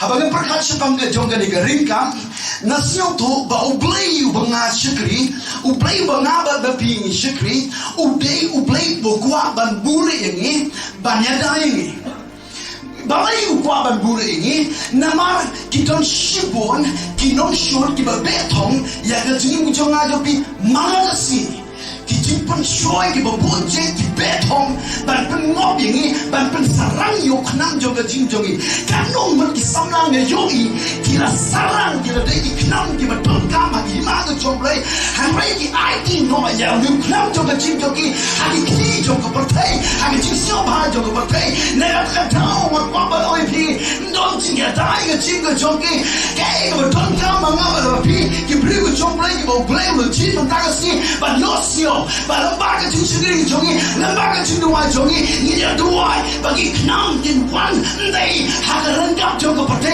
Habang perkat sepangga jongga ni garingkam, nasyon to ba ublay banga syukri, ublay banga ba baping syukri, ublay bukwa ban buri ini, banyada ini. Balai ukwa ban buri ini, namar kiton shibon, kinon shor kiba betong, ya gajini muncong aja pi malasi. Kijimpan shoy kiba boje ki betong, ban pengob ini, ban pensarang yok nang joga jingjongi, kanong man kisamlang yogi, kila sarang kila deki knam kiba tongkam hagi maga jomlay, hanray ki IT no ya lu knam joga jingjongi, hagi ki joga pertai, hagi jingsyo ba joga pertai, negat katao mat wabal oi pi, non jingya dai ga jingga jongi, kaya kiba tongkam mangawal pi, ki brigu jomlay kiba blay lu jimpan tagasi, ban yosyo. Lembaga sendiri jongi, lembaga dua jongi, ini dua bagi enam din wan day, hal renggap juga partai